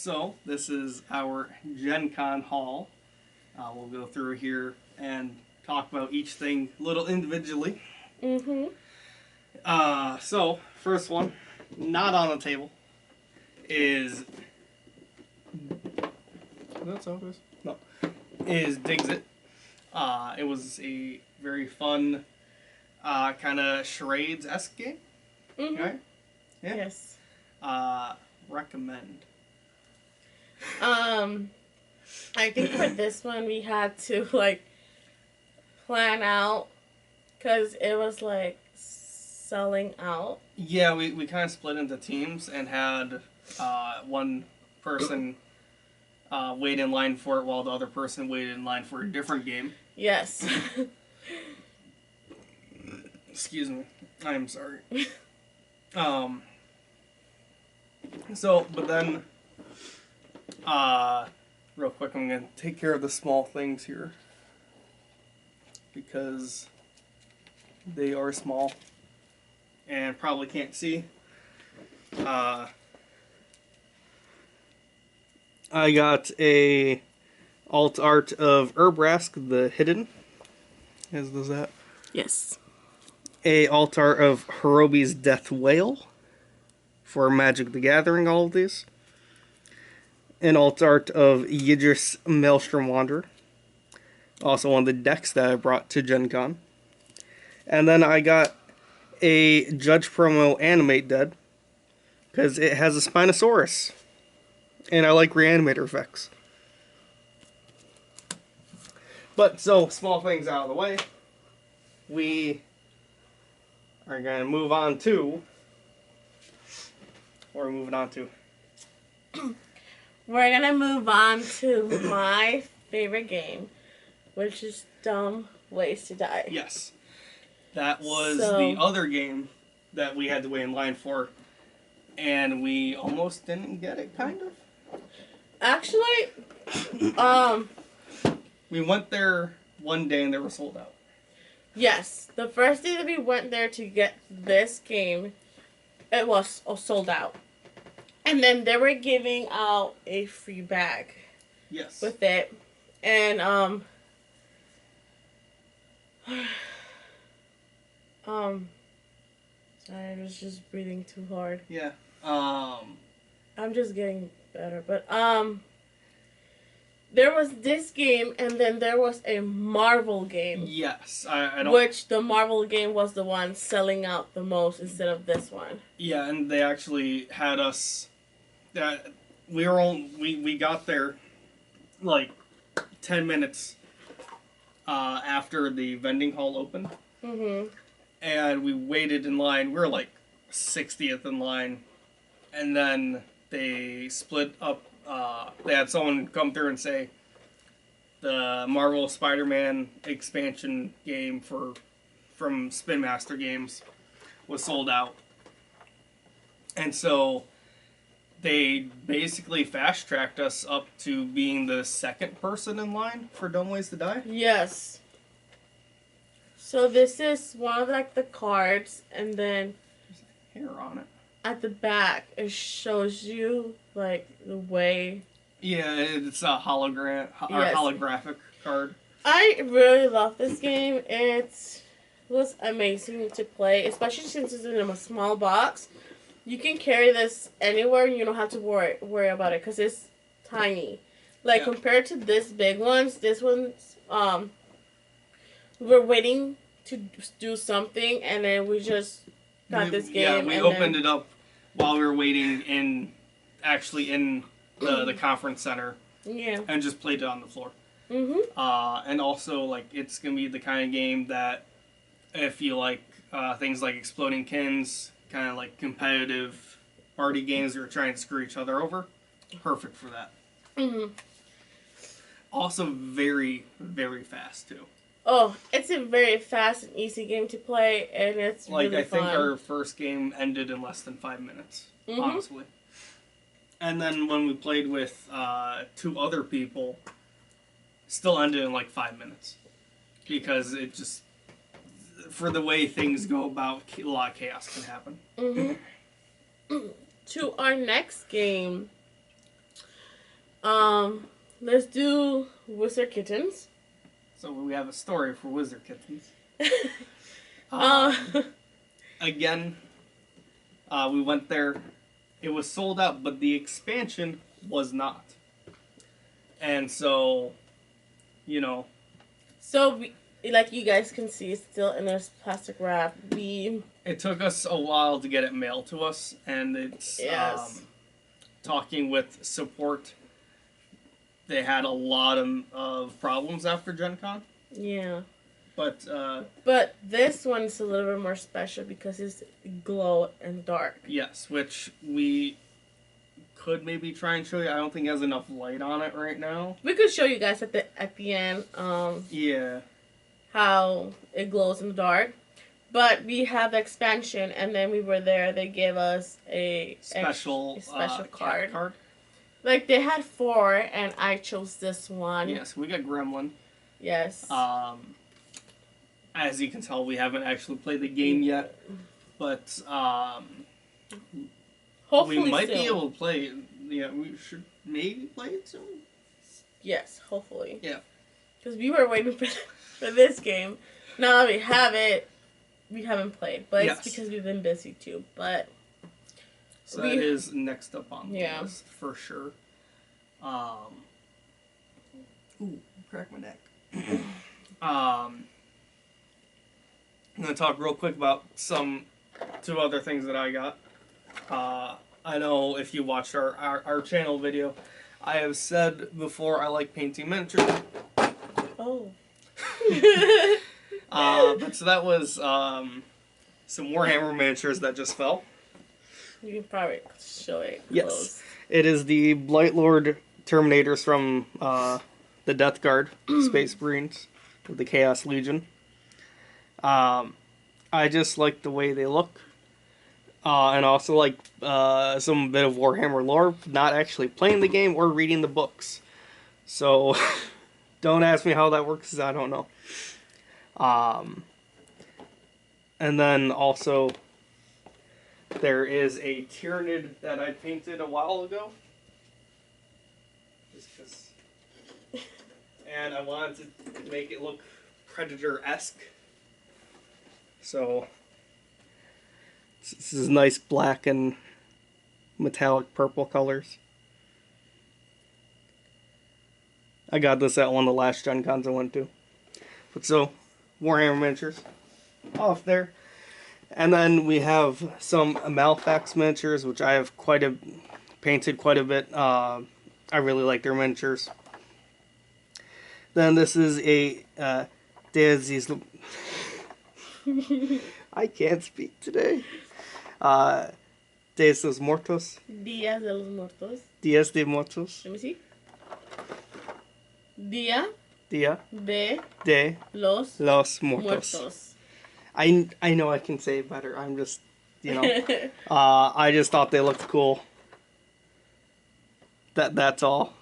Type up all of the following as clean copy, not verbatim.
So this is our Gen Con haul. We'll go through here and talk about each thing a little individually. Mm-hmm. So first one, not on the table, is that's how it is. No, is Diggs It. It was a very fun, kind of charades-esque game. Mm-hmm. Right? Yeah. Yes. Recommend. I think for this one we had to plan out because it was selling out. Yeah, we kind of split into teams and had one person wait in line for it while the other person waited in line for a different game. Yes. Excuse me. I am sorry. So, but then, real quick, I'm going to take care of the small things here because they are small and probably can't see. I got a alt art of Urbrask the Hidden. As does that. Yes. A alt art of Hirobi's Death Whale for Magic the Gathering, all of these. An alt art of Yidris Maelstrom Wanderer. Also one of the decks that I brought to Gen Con. And then I got a Judge Promo Animate Dead because it has a Spinosaurus. And I like reanimator effects. But, so, small things out of the way. We are going to move on to... What are we moving on to? We're gonna move on to my favorite game, which is Dumb Ways to Die. Yes. That was the other game that we had to wait in line for. And we almost didn't get it, kind of. Actually, we went there one day and they were sold out. Yes. The first day that we went there to get this game, it was sold out. And then they were giving out a free bag. Yes. With it. And, sorry, I was just breathing too hard. Yeah. I'm just getting better. But, there was this game, and then there was a Marvel game. Yes, I don't... Which the Marvel game was the one selling out the most instead of this one. Yeah, and they actually had us... we got there, 10 minutes after the vending hall opened. Mm-hmm. And we waited in line. We were 60th in line. And then they split up. They had someone come through and say the Marvel Spider-Man expansion game from Spin Master Games was sold out. And so they basically fast-tracked us up to being the second person in line for Dumb Ways to Die. Yes. So this is one of the cards, and then there's hair on it. At the back, it shows you the way. Yeah, it's a holographic card. I really love this game. It was amazing to play, especially since it's in a small box. You can carry this anywhere, and you don't have to worry about it because it's tiny. Compared to this big ones, this one's we're waiting to do something, and then we just got this game. Yeah, we opened it up while we were waiting in the conference center. Yeah. And just played it on the floor. Mm-hmm. And also, it's going to be the kind of game that if you like things like Exploding Kins, kind of competitive party games that are trying to screw each other over, perfect for that. Mm-hmm. Also very, very fast, too. Oh, it's a very fast and easy game to play, and it's really fun. I think our first game ended in less than 5 minutes, honestly. And then when we played with 2 other people, still ended in 5 minutes. Because it just, for the way things go about, a lot of chaos can happen. Mm-hmm. To our next game, Let's do Wizard Kittens. So we have a story for Wizard Kittens. uh, Again, we went there. It was sold out, but the expansion was not. And so, you know, so we, like you guys can see, it's still in this plastic wrap. it took us a while to get it mailed to us, and it's Yes. Talking with support. They had a lot of problems after Gen Con, Yeah. but But this one's a little bit more special because it's glow and dark. yes, which we could maybe try and show you. I don't think it has enough light on it right now. We could show you guys at the end Yeah. how it glows in the dark. But we have the expansion, and then we were there. They gave us a Special special cat card. Like they had 4, and I chose this one. Yes, we got Gremlin. Yes. As you can tell, we haven't actually played the game yet, but Hopefully we might soon. be able to play it. Yeah, we should maybe play it soon. Yes, hopefully. Yeah. Because we were waiting for this game. Now that we have it, we haven't played. But Yes. it's because we've been busy too. But So that is next up on the Yeah. list for sure. Ooh, crack my neck. I'm gonna talk real quick about two other things that I got. I know if you watched our channel video, I have said before I like painting miniatures. oh. But so that was some Warhammer miniatures that just fell. You can probably show it Yes. close. It is the Blightlord Terminators from the Death Guard Space Marines of the Chaos Legion. I just like the way they look. And also like some bit of Warhammer lore, not actually playing the game or reading the books. So don't ask me how that works, 'cause I don't know. And then also there is a Tyranid that I painted a while ago. Just 'cause. And I wanted to make it look Predator-esque. So this is nice black and metallic purple colors. I got this at one of the last Gen Cons I went to. But so, Warhammer miniatures off there. And then we have some Malfax miniatures, which I have painted quite a bit. I really like their miniatures. Then this is a Daisies. I can't speak today. Días de los Muertos. Días de los Muertos. Días de Muertos. Let me see. Día Día de de los los Muertos. Muertos. I know I can say it better. I'm just, I just thought they looked cool. That's all.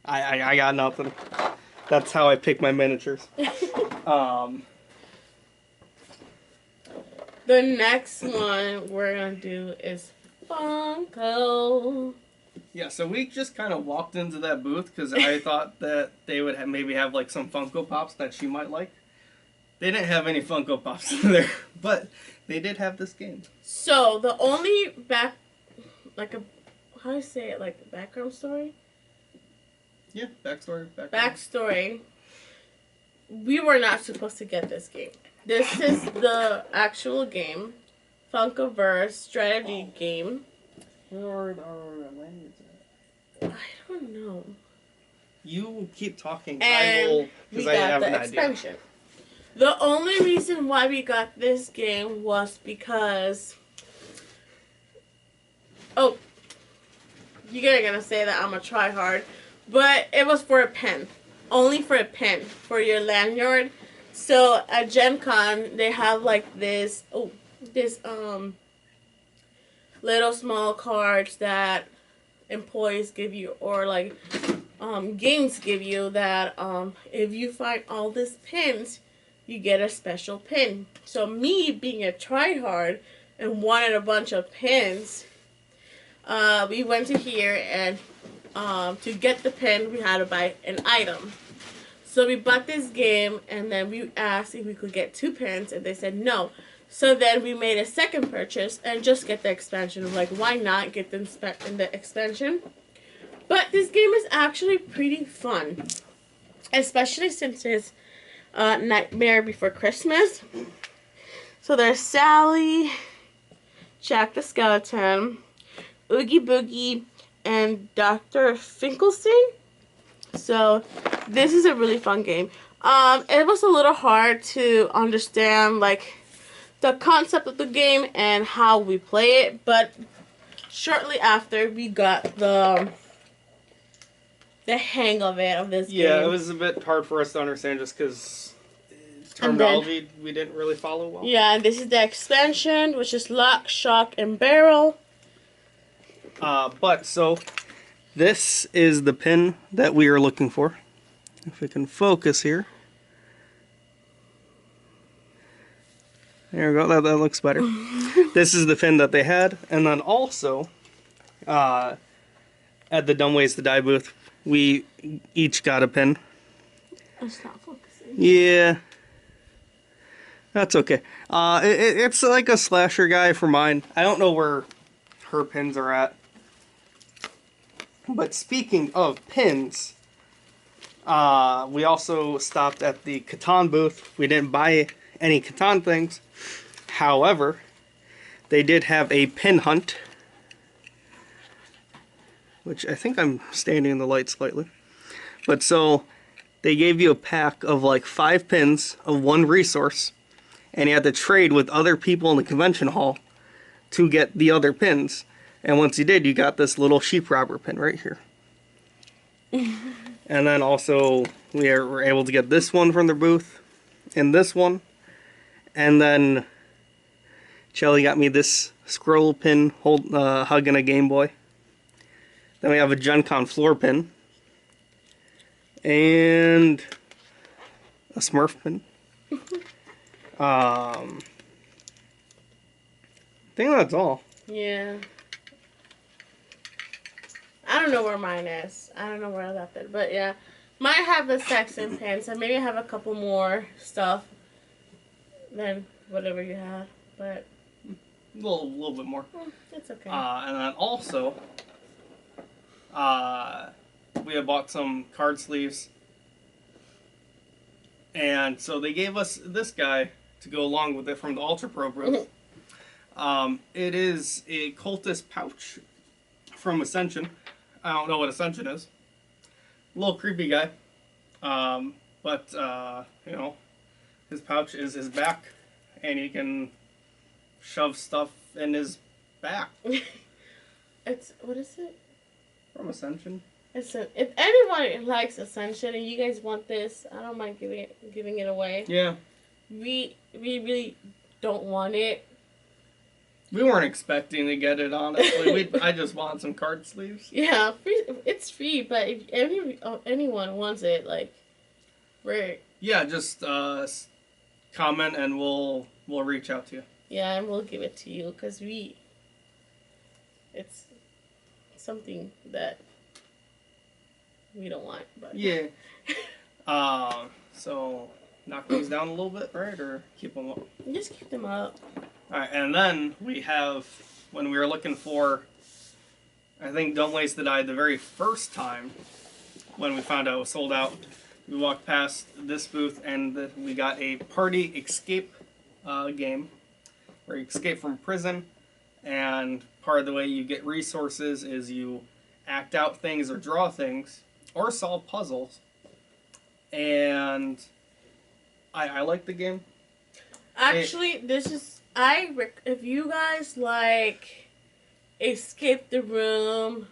I got nothing. That's how I pick my miniatures. The next one we're gonna do is Funko. Yeah, so we just kind of walked into that booth because I thought that they would maybe have like some Funko Pops that she might like. They didn't have any Funko Pops in there, but they did have this game. So the only how do you say it, like background story? Yeah, backstory. Backstory. We were not supposed to get this game. This is the actual game, Funkoverse strategy game. Where our language I don't know. You keep talking. And I will, we because I got have the an idea. expansion. The only reason why we got this game was because... Oh, you're gonna say that I'm a tryhard, but it was for a pen. Only for a pen, for your lanyard. So at Gen Con, they have like this little small cards that employees give you, or like games give you, that if you find all these pins, you get a special pin. So me being a tryhard and wanted a bunch of pins, we went to here and to get the pin, we had to buy an item. So we bought this game, and then we asked if we could get 2 pins, and they said no. So then we made a second purchase and just get the expansion. Like, why not get the expansion? But this game is actually pretty fun, especially since it's Nightmare Before Christmas. So there's Sally, Jack the Skeleton, Oogie Boogie, and Dr. Finkelstein. So this is a really fun game. It was a little hard to understand like the concept of the game and how we play it, but shortly after we got the hang of it, of this game. Yeah, it was a bit hard for us to understand just because terminology we didn't really follow well. Yeah, and this is the expansion, which is Lock, Shock, and Barrel. So this is the pin that we are looking for. If we can focus here. There we go, that looks better. This is the pin that they had. And then also, at the Dumb Ways to Die booth, we each got a pin. It's not focusing. Yeah. That's okay. It's like a slasher guy for mine. I don't know where her pins are at. But speaking of pins, we also stopped at the Catan booth. We didn't buy any Catan things. However, they did have a pin hunt, which I think I'm standing in the light slightly. But so they gave you a pack of like 5 pins of one resource, and you had to trade with other people in the convention hall to get the other pins. And once you did, you got this little sheep robber pin right here. And then also we were able to get this one from their booth, and this one. And then Shelly got me this scroll pin hugging a Game Boy. Then we have a Gen Con floor pin. And a Smurf pin. I think that's all. Yeah. I don't know where mine is. I don't know where I left it. But yeah. Mine have the Saxon pins. And maybe I have a couple more stuff than whatever you have. But A little bit more. it's okay. And then also, we had bought some card sleeves. And so they gave us this guy to go along with it from the Ultra Pro booth. It is a cultist pouch from Ascension. I don't know what Ascension is. A little creepy guy. But you know, his pouch is his back, and he can shove stuff in his back. It's, what is it? From Ascension. If anyone likes Ascension and you guys want this, I don't mind giving it away. Yeah. We really don't want it. We weren't expecting to get it, honestly. I just wanted some card sleeves. Yeah, it's free, but if anyone wants it, like, we're... Yeah, just comment and we'll reach out to you. Yeah, and we'll give it to you, because it's something that we don't want. But. Yeah. So, knock those down a little bit, right? Or keep them up? Just keep them up. Alright, and then we have, when we were looking for, I think Dumb Ways to Die the very first time, when we found out it was sold out, we walked past this booth and we got a party escape game, where you escape from prison, and part of the way you get resources is you act out things or draw things, or solve puzzles. And I like the game. Actually, this is... if you guys like escape the room,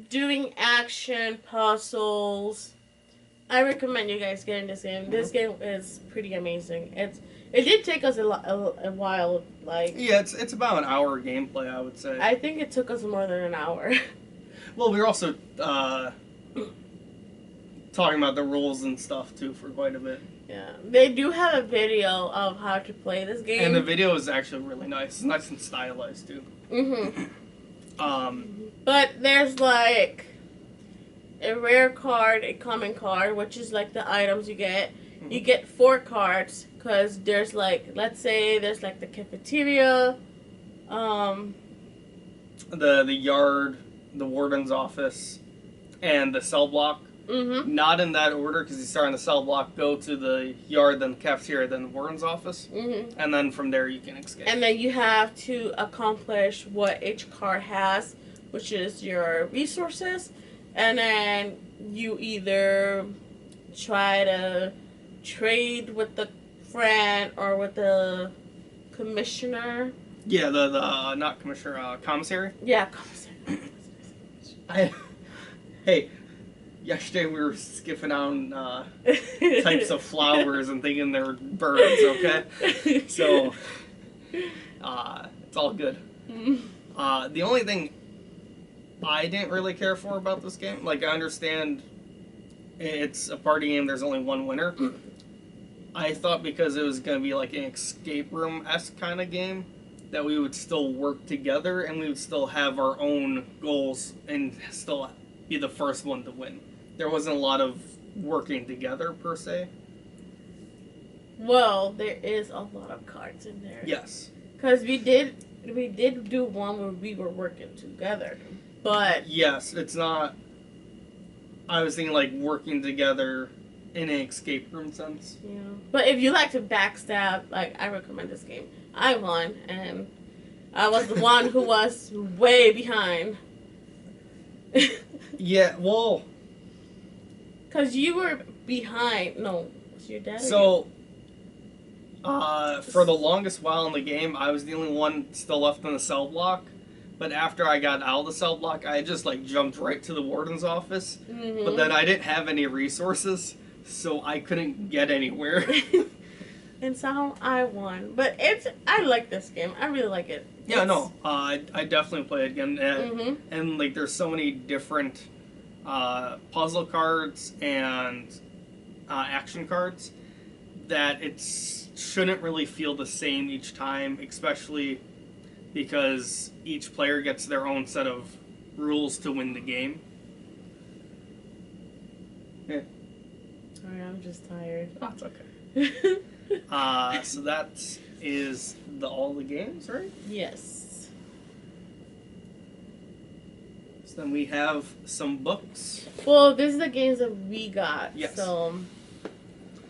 doing action puzzles, I recommend you guys getting this game. This game is pretty amazing. It did take us a while. Like, yeah, it's about an hour gameplay, I would say. I think it took us more than an hour. Well, we were also talking about the rules and stuff too for quite a bit. Yeah, they do have a video of how to play this game. And the video is actually really nice. It's nice and stylized too. Mm-hmm. But there's like a rare card, a common card, which is like the items you get. You get 4 cards because there's like, let's say there's like the cafeteria, The yard, the warden's office, and the cell block. mm-hmm, Not in that order, because you start on the cell block, go to the yard, then the cafeteria, then the warden's office, mm-hmm. and then from there you can escape. And then you have to accomplish what each card has, which is your resources, and then you either try to trade with the friend or with the commissioner. Yeah, the not commissioner, commissary. Yeah, commissary. Hey, yesterday we were skipping on types of flowers and thinking they were birds. Okay, so it's all good. The only thing I didn't really care for about this game, like I understand it's a party game. There's only one winner. I thought because it was going to be like an escape room-esque kind of game, that we would still work together and we would still have our own goals and still be the first one to win. There wasn't a lot of working together, per se. Well, there is a lot of cards in there. Yes. Because we did do one where we were working together. But... Yes, it's not... I was thinking like working together in an escape room sense. Yeah. But if you like to backstab, like, I recommend this game. I won, and I was the one who was way behind. Yeah, well... Because you were behind. No, was your dad? So, for the longest while in the game, I was the only one still left in the cell block. But after I got out of the cell block, I just like jumped right to the warden's office. Mm-hmm. But then I didn't have any resources, so I couldn't get anywhere. And so I won. But I like this game. I really like it. Yeah, no, I definitely play it again. Mm-hmm. And like, there's so many different puzzle cards and action cards that it shouldn't really feel the same each time, especially because each player gets their own set of rules to win the game. Yeah. Sorry, I'm just tired. Oh, it's okay. So that is all the games, right? Yes. So then we have some books. Well, this is the games that we got. Yes. So,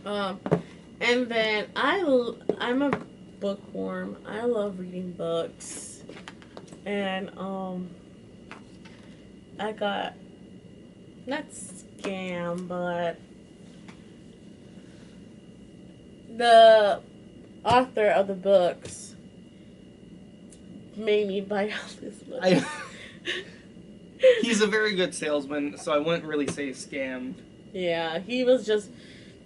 and then I'm a bookworm. I love reading books, and I got not Scam, but the author of the books made me buy all these books. He's a very good salesman, so I wouldn't really say scammed. Yeah, he was just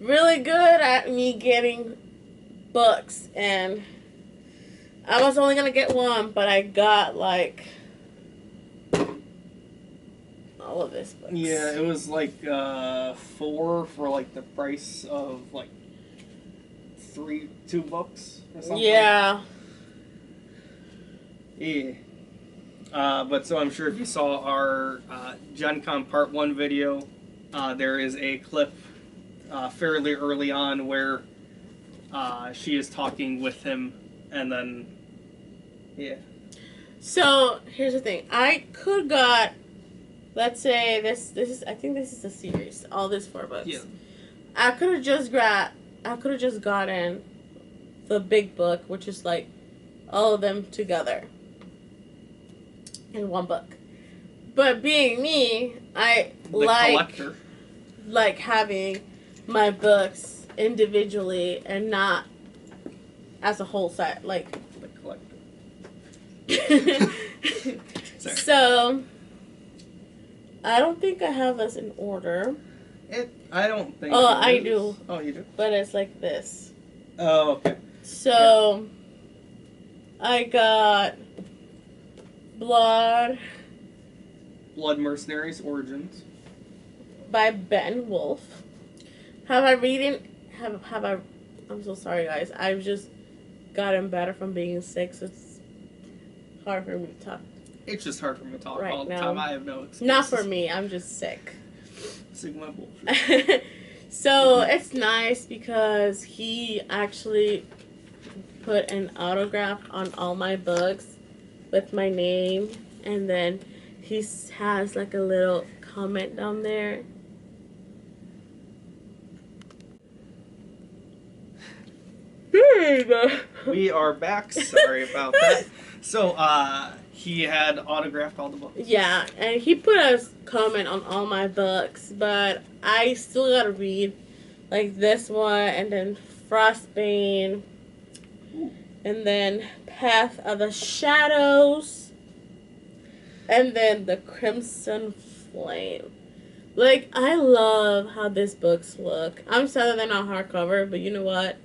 really good at me getting books, and I was only gonna get one, but I got like all of his books. Yeah, it was like 4 for like the price of like 2 books or something. Yeah. Yeah. But so I'm sure if you saw our Gen Con Part 1 video, there is a clip fairly early on where she is talking with him, and then, yeah. So, here's the thing. I could got, let's say, this is, I think this is a series, all these 4 books. Yeah. I could have just gotten the big book, which is like all of them together in one book. But being me, I Collector. like having my books individually and not as a whole set. Like The collector. Sorry. So I don't think I have this in order. I don't think. Oh, it I is. do. Oh, you do? But it's like this. Oh, okay. So I got Blood Mercenaries Origins. by Ben Wolf. Have I I'm so sorry guys. I've just gotten better from being sick, so it's hard for me to talk. It's just hard for me to talk Right all the now. time. I have no excuse. Not for me, I'm just sick. Sigma bullshit. So it's nice because he actually put an autograph on all my books with my name, and then he has like a little comment down there. We are back. Sorry about that. So, he had autographed all the books. Yeah, and he put a comment on all my books, but I still gotta read like this one, and then Frostbane, and then Path of the Shadows, and then the Crimson Flame. Like, I love how these books look. I'm sad they're not hardcover, but you know what?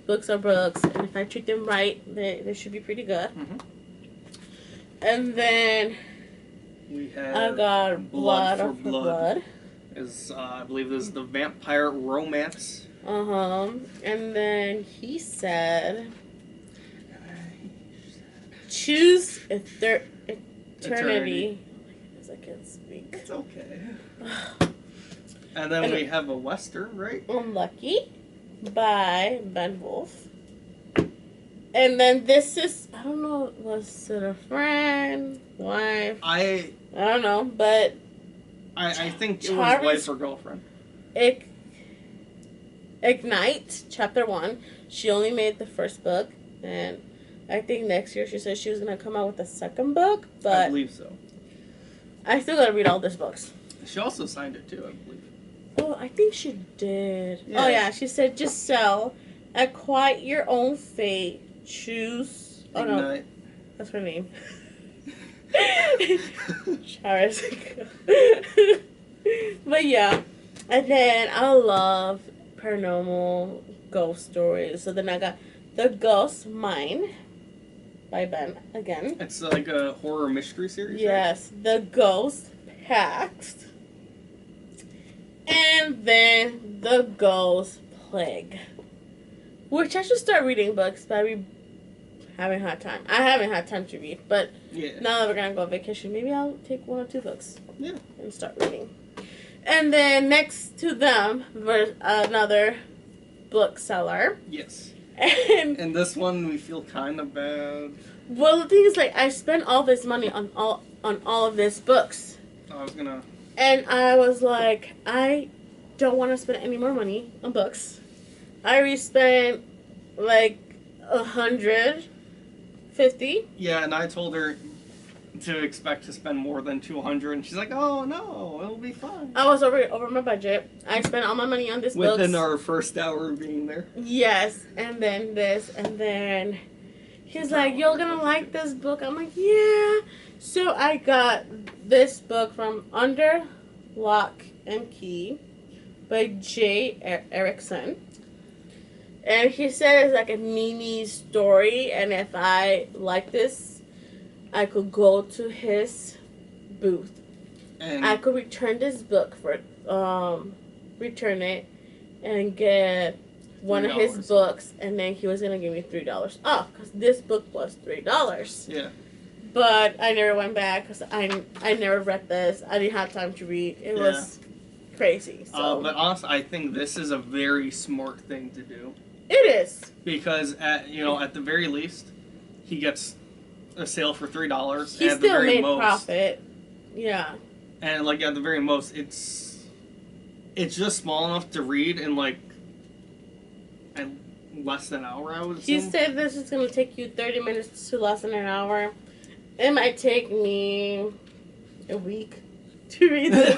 Books are books, and if I treat them right, they should be pretty good. Mm-hmm. And then We have I got Blood for Blood. Is I believe this is the vampire romance. And then he said, choose eternity. I can't speak. It's okay. And then we have a Western, right? Unlucky by Ben Wolf. And then this is, I don't know, was it a friend, wife? I don't know, but I think it was wife or girlfriend. Ignite, chapter 1. She only made the first book, and I think next year she said she was going to come out with a second book, but I believe so. I still got to read all these books. She also signed it too, I believe. Oh, I think she did. Yeah. Oh, yeah, she said, just sell, acquire your own fate, choose. Oh, Ignite. no, that's her name. Charis. But yeah, and then I love paranormal ghost stories. So then I got The Ghost Mine by Ben again. It's like a horror mystery series. Yes, right? The Ghost Pact, and then The Ghost Plague, which I should start reading books, but I haven't had time. I haven't had time to read, but now that we're gonna go on vacation, maybe I'll take 1 or 2 books. Yeah. And start reading. And then next to them was another bookseller. Yes. And this one we feel kind of bad. Well, the thing is, like, I spent all this money on all of these books. I was gonna. And I was like, I don't want to spend any more money on books. I already spent like 150. Yeah, and I told her to expect to spend more than 200, and she's like, "Oh no, it'll be fine." I was over my budget. I spent all my money on this book. Within our first hour of being there. Yes, and then this, and then he's like, "You're gonna like this book." I'm like, "Yeah." So I got this book from Under Lock and Key by Jay Erickson. And he said it's like a mini story, and if I like this, I could go to his booth. And I could return this book return it, and get one of his books, and then he was gonna give me $3 off because this book was $3. Yeah. But I never went back because I never read this. I didn't have time to read. It was crazy. So. But honestly, I think this is a very smart thing to do. It is. Because at the very least, he gets a sale for $3. He still made profit. Yeah. And like at the very most, it's just small enough to read in like less than an hour, I would assume. He said this is going to take you 30 minutes to less than an hour. It might take me a week to read this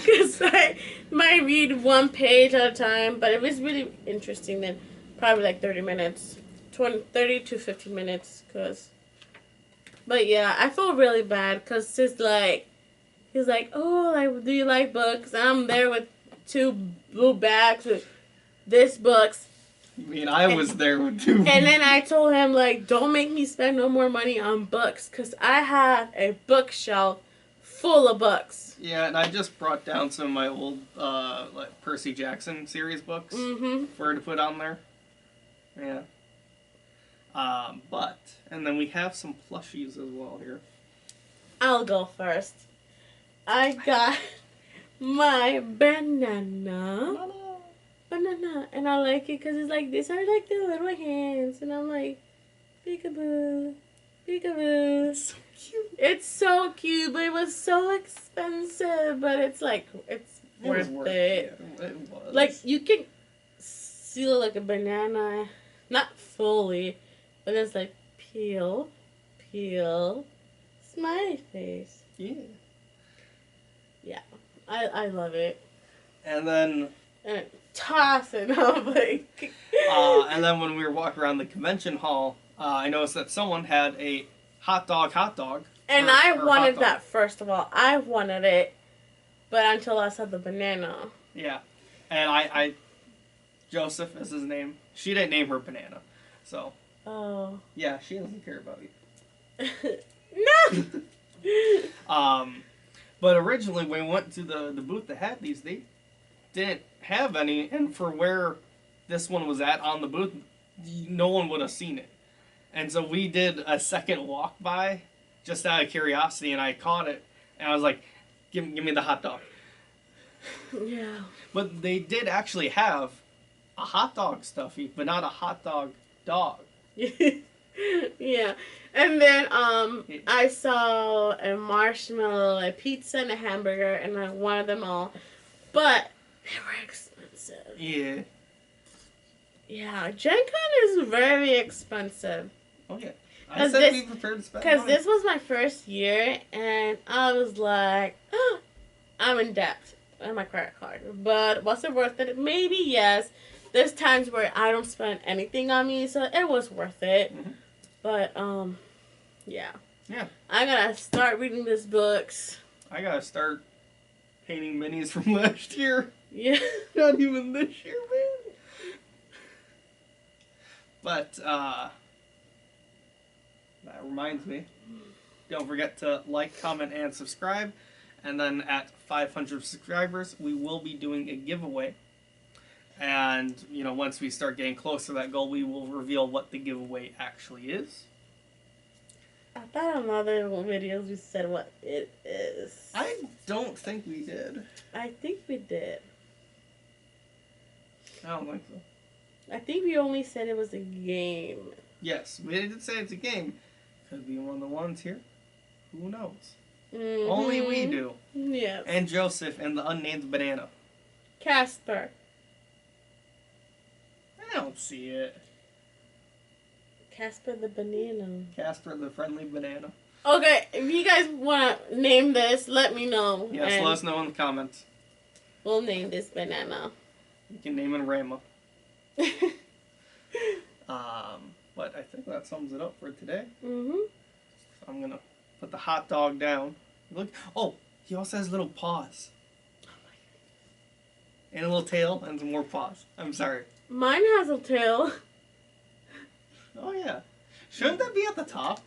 because I might read 1 page at a time. But if it's really interesting, then probably like 30 minutes, 30 to 50 minutes. But yeah, I feel really bad because he's like, "Oh, like, do you like books?" And I'm there with 2 blue bags with this books. I mean, I was there with 2. And then I told him, like, don't make me spend no more money on books because I have a bookshelf full of books. Yeah, and I just brought down some of my old like Percy Jackson series books for her to put on there. Yeah. And then we have some plushies as well here. I'll go first. I got my banana. Banana. And I like it because it's like, these are like the little hands. And I'm like, peekaboo. Peekaboo. So cute. It's so cute, but it was so expensive. But it's like, it's worth it. Yeah, it was. Like, you can seal like a banana, not fully, but it's like peel, peel, smiley face. Yeah. I love it. And then, And toss it up like. and then when we were walking around the convention hall, I noticed that someone had a hot dog. And Or- I or hot wanted dog. that first of all. I wanted it, but until I saw the banana. Yeah. And I Joseph is his name. She didn't name her banana. So, Oh. yeah, she doesn't care about you. No. But originally when we went to the booth that had these, they didn't have any, and for where this one was at on the booth, no one would have seen it. And so we did a second walk by just out of curiosity, and I caught it, and I was like, give me the hot dog. Yeah. But they did actually have a hot dog stuffy, but not a hot dog dog. Yeah. And then I saw a marshmallow, a pizza, and a hamburger, and I wanted them all, but they were expensive. Yeah. Yeah, Gen Con is very expensive. Oh yeah. I 'Cause said this- be prepared to spend Because money. this was my first year, and I was like, oh, I'm in debt on my credit card. But was it worth it? Maybe yes. There's times where I don't spend anything on me, so it was worth it. Mhm. But, yeah. Yeah. I gotta start reading these books. I gotta start painting minis from last year. Yeah. Not even this year, man. But, that reminds me. Don't forget to like, comment, and subscribe. And then at 500 subscribers, we will be doing a giveaway. And, once we start getting close to that goal, we will reveal what the giveaway actually is. I thought on other videos we said what it is. I don't think we did. I think we did. I don't think so. I think we only said it was a game. Yes, we did say it's a game. Could be one of the ones here. Who knows? Mhm. Only we do. Yes. And Joseph and the unnamed banana. Casper. I don't see it. Casper the banana. Casper the friendly banana. Okay, if you guys want to name this, let me know. Yes, and let us know in the comments. we'll name this banana. You can name it Rama. But I think that sums it up for today. Mhm. I'm gonna put the hot dog down. Look. Oh, he also has little paws. And a little tail and some more paws. I'm sorry. Mine has a tail. Oh yeah. Shouldn't that be at the top?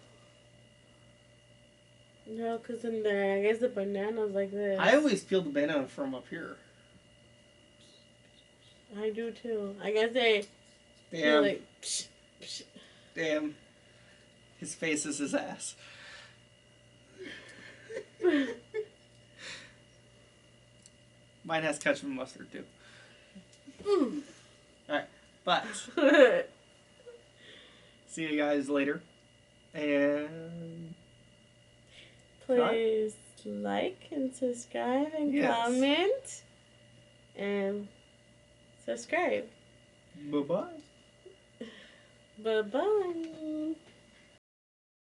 No, because in there, I guess the banana's like this. I always peel the banana from up here. I do too. I guess they feel Damn. like. Psh, psh. Damn. His face is his ass. Mine has ketchup and mustard too. Mm. But see you guys later. And Please like and subscribe and Yes. comment. And subscribe. bye-bye. Bye-bye.